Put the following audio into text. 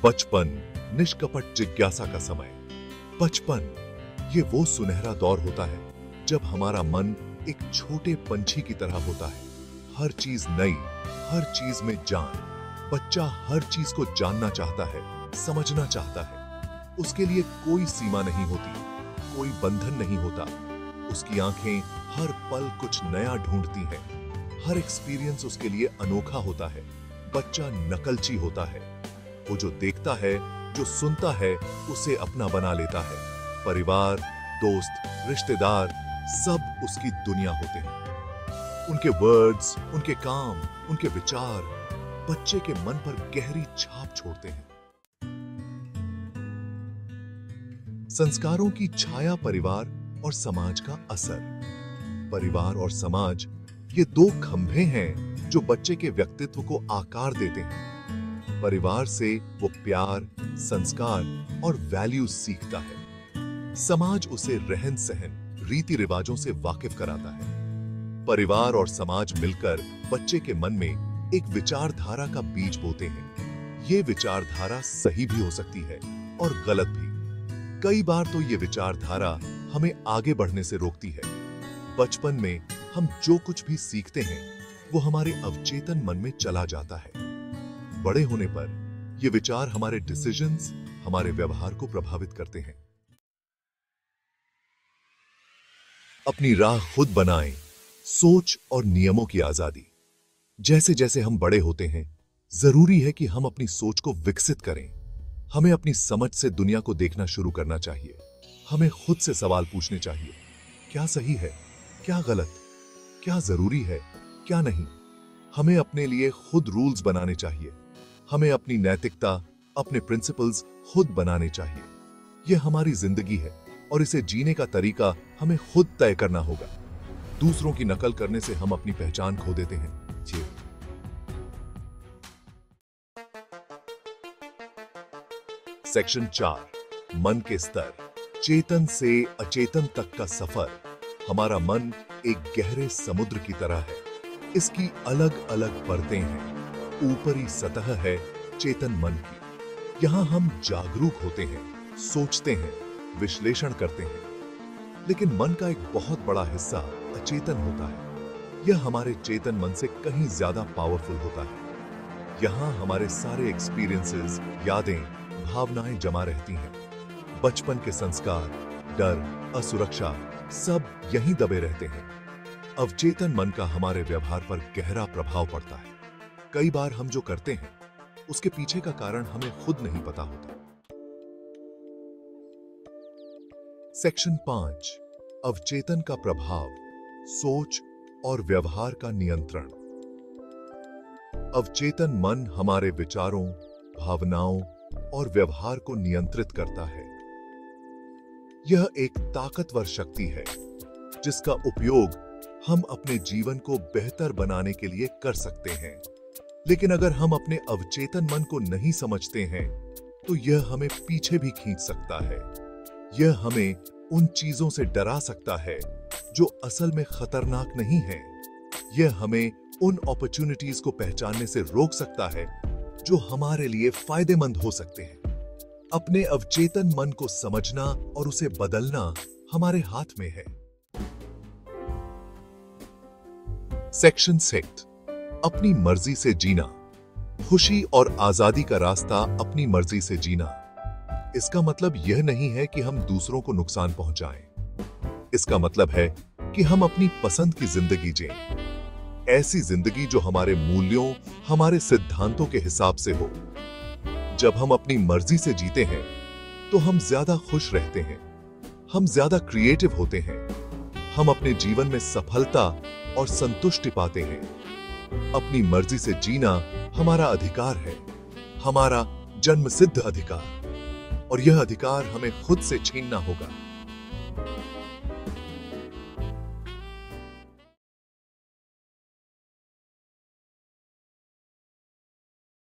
बचपन, निष्कपट जिज्ञासा का समय। बचपन ये वो सुनहरा दौर होता है जब हमारा मन एक छोटे पंछी की तरह होता है। हर चीज नई, हर चीज में जान। बच्चा हर चीज को जानना चाहता है, समझना चाहता है। उसके लिए कोई सीमा नहीं होती, कोई बंधन नहीं होता। उसकी आंखें हर पल कुछ नया ढूंढती हैं। हर एक्सपीरियंस उसके लिए अनोखा होता है। बच्चा नकलची होता है। वो जो देखता है, जो सुनता है, उसे अपना बना लेता है। परिवार, दोस्त, रिश्तेदार सब उसकी दुनिया होते हैं। उनके वर्ड्स, उनके काम, उनके विचार बच्चे के मन पर गहरी छाप छोड़ते हैं। संस्कारों की छाया, परिवार और समाज का असर। परिवार और समाज ये दो खंभे हैं जो बच्चे के व्यक्तित्व को आकार देते हैं। परिवार से वो प्यार, संस्कार और वैल्यूज सीखता है। समाज उसे रहन सहन, रीति रिवाजों से वाकिफ कराता है। परिवार और समाज मिलकर बच्चे के मन में एक विचारधारा का बीज बोते हैं। ये विचारधारा सही भी हो सकती है और गलत भी। कई बार तो ये विचारधारा हमें आगे बढ़ने से रोकती है। बचपन में हम जो कुछ भी सीखते हैं वो हमारे अवचेतन मन में चला जाता है। बड़े होने पर ये विचार हमारे डिसीजंस, हमारे व्यवहार को प्रभावित करते हैं। अपनी राह खुद बनाएं, सोच और नियमों की आजादी। जैसे जैसे हम बड़े होते हैं, जरूरी है कि हम अपनी सोच को विकसित करें। हमें अपनी समझ से दुनिया को देखना शुरू करना चाहिए। हमें खुद से सवाल पूछने चाहिए, क्या सही है, क्या गलत, क्या जरूरी है, क्या नहीं। हमें अपने लिए खुद रूल्स बनाने चाहिए। हमें अपनी नैतिकता, अपने प्रिंसिपल्स खुद बनाने चाहिए। यह हमारी जिंदगी है और इसे जीने का तरीका हमें खुद तय करना होगा। दूसरों की नकल करने से हम अपनी पहचान खो देते हैं। सेक्शन 4, मन के स्तर। चेतन से अचेतन तक का सफर। हमारा मन एक गहरे समुद्र की तरह है। इसकी अलग अलग परतें हैं। ऊपरी सतह है चेतन मन की। यहां हम जागरूक होते हैं, सोचते हैं, विश्लेषण करते हैं। लेकिन मन का एक बहुत बड़ा हिस्सा अचेतन होता है। यह हमारे चेतन मन से कहीं ज्यादा पावरफुल होता है। यहां हमारे सारे एक्सपीरियंसेस, यादें, भावनाएं जमा रहती हैं। बचपन के संस्कार, डर, असुरक्षा सब यहीं दबे रहते हैं। अवचेतन मन का हमारे व्यवहार पर गहरा प्रभाव पड़ता है। कई बार हम जो करते हैं उसके पीछे का कारण हमें खुद नहीं पता होता। सेक्शन 5, अवचेतन का प्रभाव, सोच और व्यवहार का नियंत्रण। अवचेतन मन हमारे विचारों, भावनाओं और व्यवहार को नियंत्रित करता है। यह एक ताकतवर शक्ति है जिसका उपयोग हम अपने जीवन को बेहतर बनाने के लिए कर सकते हैं। लेकिन अगर हम अपने अवचेतन मन को नहीं समझते हैं तो यह हमें पीछे भी खींच सकता है। यह हमें उन चीजों से डरा सकता है जो असल में खतरनाक नहीं है। यह हमें उन अपॉर्चुनिटीज को पहचानने से रोक सकता है जो हमारे लिए फायदेमंद हो सकते हैं। अपने अवचेतन मन को समझना और उसे बदलना हमारे हाथ में है। सेक्शन 6, अपनी मर्जी से जीना। खुशी और आजादी का रास्ता अपनी मर्जी से जीना। इसका मतलब यह नहीं है कि हम दूसरों को नुकसान पहुंचाएं। इसका मतलब है कि हम अपनी पसंद की जिंदगी जिएं। ऐसी जिंदगी जो हमारे मूल्यों, हमारे सिद्धांतों के हिसाब से हो। जब हम अपनी मर्जी से जीते हैं तो हम ज्यादा खुश रहते हैं। हम ज्यादा क्रिएटिव होते हैं। हम अपने जीवन में सफलता और संतुष्टि पाते हैं। अपनी मर्जी से जीना हमारा अधिकार है, हमारा जन्मसिद्ध अधिकार। और यह अधिकार हमें खुद से छीनना होगा।